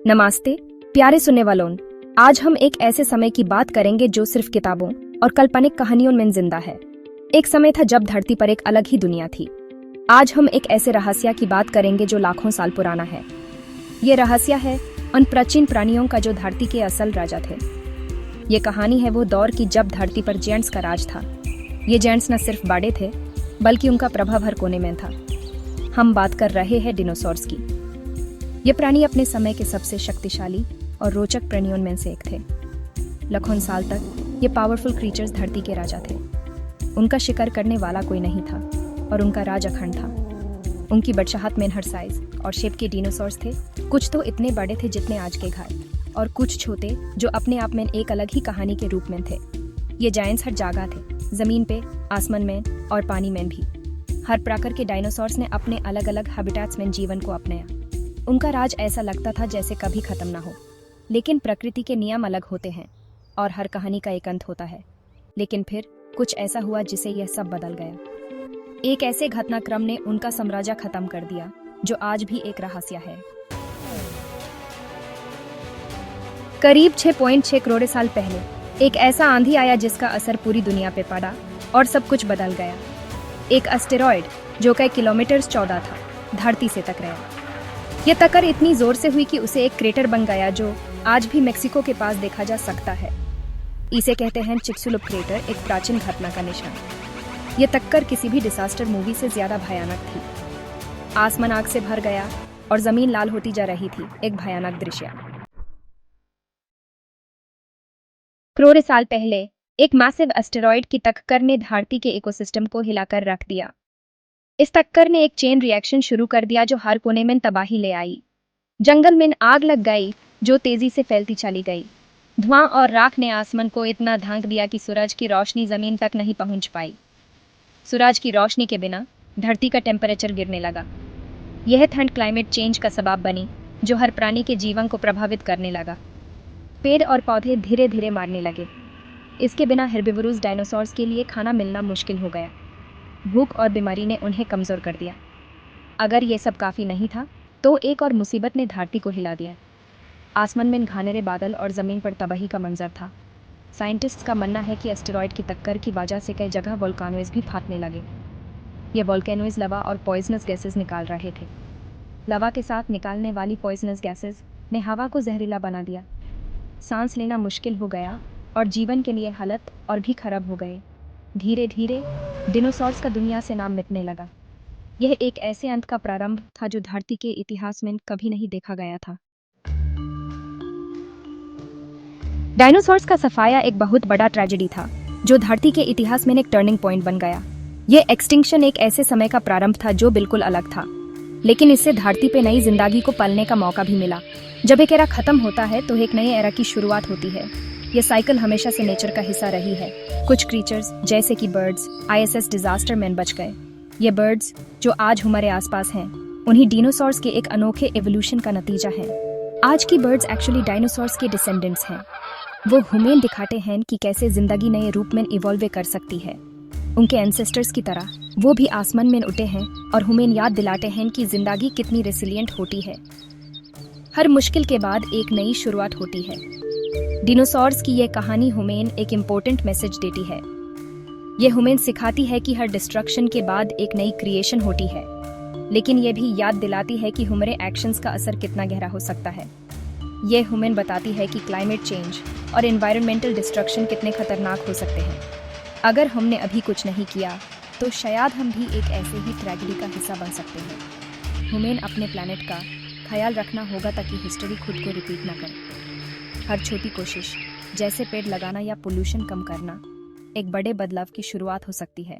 नमस्ते प्यारे सुनने वालों, आज हम एक ऐसे समय की बात करेंगे जो सिर्फ किताबों और काल्पनिक कहानियों में जिंदा है। एक समय था जब धरती पर एक अलग ही दुनिया थी। आज हम एक ऐसे रहस्य की बात करेंगे जो लाखों साल पुराना है। ये रहस्य है उन प्राचीन प्राणियों का जो धरती के असल राजा थे। ये कहानी है वो दौर की जब धरती पर जेंट्स का राज था। ये जेंट्स न सिर्फ बड़े थे बल्कि उनका प्रभाव हर कोने में था। हम बात कर रहे हैं डिनोसॉर्स की। ये प्राणी अपने समय के सबसे शक्तिशाली और रोचक प्राणियों में से एक थे। लाखों साल तक ये पावरफुल क्रीचर्स धरती के राजा थे। उनका शिकार करने वाला कोई नहीं था और उनका राज अखंड था। उनकी बादशाहत में हर साइज और शेप के डिनोसॉर्स थे। कुछ तो इतने बड़े थे जितने आज के घर, और कुछ छोटे जो अपने आप में एक अलग ही कहानी के रूप में थे। ये जायंट्स हर जगह थे, जमीन पे, आसमान में और पानी में भी। हर प्रकार के डायनासोर्स ने अपने अलग अलग हैबिटेट्स में जीवन को अपनाया। उनका राज ऐसा लगता था जैसे कभी खत्म ना हो। लेकिन प्रकृति के नियम अलग होते हैं और हर कहानी का एक अंत होता है। लेकिन फिर कुछ ऐसा हुआ जिसे यह सब बदल गया। एक ऐसे घटनाक्रम ने उनका साम्राज्य खत्म कर दिया जो आज भी एक रहस्य है। करीब 6.6 करोड़ साल पहले एक ऐसा आंधी आया जिसका असर पूरी दुनिया पे पड़ा और सब कुछ बदल गया। एक एस्टेरॉयड जो कई किलोमीटर चौड़ा था धरती से टकराया। यह टक्कर इतनी जोर से हुई कि उसे एक क्रेटर बन गया जो आज भी मेक्सिको के पास देखा जा सकता है। इसे कहते हैं चिक्सुलुप क्रेटर, एक प्राचीन घटना का निशान। यह टक्कर किसी भी डिजास्टर मूवी से ज्यादा भयानक थी। आसमान आग से भर गया और जमीन लाल होती जा रही थी, एक भयानक दृश्य। करोड़ों साल पहले एक मैसिव एस्टेरॉयड की टक्कर ने धरती के इकोसिस्टम को हिलाकर रख दिया। इस टक्कर ने एक चेन रिएक्शन शुरू कर दिया जो हर कोने में तबाही ले आई। जंगल में आग लग गई जो तेजी से फैलती चली गई। धुआं और राख ने आसमान को इतना ढांक दिया कि सूरज की रोशनी जमीन तक नहीं पहुंच पाई। सूरज की रोशनी के बिना धरती का टेम्परेचर गिरने लगा। यह ठंड क्लाइमेट चेंज का सबब बनी जो हर प्राणी के जीवन को प्रभावित करने लगा। पेड़ और पौधे धीरे धीरे मारने लगे। इसके बिना हेर्बिवोरस डायनासोर्स के लिए खाना मिलना मुश्किल हो गया। भूख और बीमारी ने उन्हें कमज़ोर कर दिया। अगर ये सब काफ़ी नहीं था तो एक और मुसीबत ने धरती को हिला दिया। आसमान में घनेरे बादल और ज़मीन पर तबाही का मंजर था। साइंटिस्ट्स का मानना है कि एस्टेरॉयड की टक्कर की वजह से कई जगह वोल्केनोज भी फटने लगे। ये वोल्केनोज लवा और पॉइजनस गैसेस निकाल रहे थे। लवा के साथ निकालने वाली पॉइजनस गैसेस ने हवा को जहरीला बना दिया। सांस लेना मुश्किल हो गया और जीवन के लिए हालत और भी खराब हो गए। धीरे धीरे डिनोसॉर्स का दुनिया से नाम मिटने लगा। यह एक ऐसे अंत का प्रारंभ था जो धरती के इतिहास में कभी नहीं देखा गया था। डायनासोर्स का सफाया एक बहुत बड़ा ट्रेजेडी था जो धरती के इतिहास में एक टर्निंग पॉइंट बन गया। यह एक्सटिंक्शन एक ऐसे समय का प्रारंभ था जो बिल्कुल अलग था, लेकिन इससे धरती पे नई जिंदगी को पलने का मौका भी मिला। जब एक एरा खत्म होता है तो एक नए एरा की शुरुआत होती है। यह साइकिल हमेशा से नेचर का हिस्सा रही है। कुछ क्रीचर्स जैसे कि बर्ड्स आईएसएस डिजास्टर में बच गए। ये बर्ड्स जो आज हमारे आसपास हैं उन्हीं डिनोसॉर्स के एक अनोखे एवोल्यूशन का नतीजा है। आज की बर्ड्स एक्चुअली डायनासोर्स के डिसेंडेंट्स हैं। वो हमें दिखाते हैं कि कैसे जिंदगी नए रूप में इवॉल्व कर सकती है। उनके एंसेस्टर्स की तरह वो भी आसमान में उड़ते हैं और हमें याद दिलाते हैं कि जिंदगी कितनी रेसिलिएंट होती है। हर मुश्किल के बाद एक नई शुरुआत होती है। डिनोसॉर्स की यह कहानी हमें एक इम्पोर्टेंट मैसेज देती है। यह हमें सिखाती है कि हर डिस्ट्रक्शन के बाद एक नई क्रिएशन होती है, लेकिन यह भी याद दिलाती है कि हमारे एक्शंस का असर कितना गहरा हो सकता है। यह हमें बताती है कि क्लाइमेट चेंज और एनवायरमेंटल डिस्ट्रक्शन कितने खतरनाक हो सकते हैं। अगर हमने अभी कुछ नहीं किया तो शायद हम भी एक ऐसे ही ट्रेजेडी का हिस्सा बन सकते हैं। हमें अपने प्लैनेट का ख्याल रखना होगा ताकि हिस्ट्री खुद को रिपीट ना करे। हर छोटी कोशिश जैसे पेड़ लगाना या पोल्यूशन कम करना एक बड़े बदलाव की शुरुआत हो सकती है।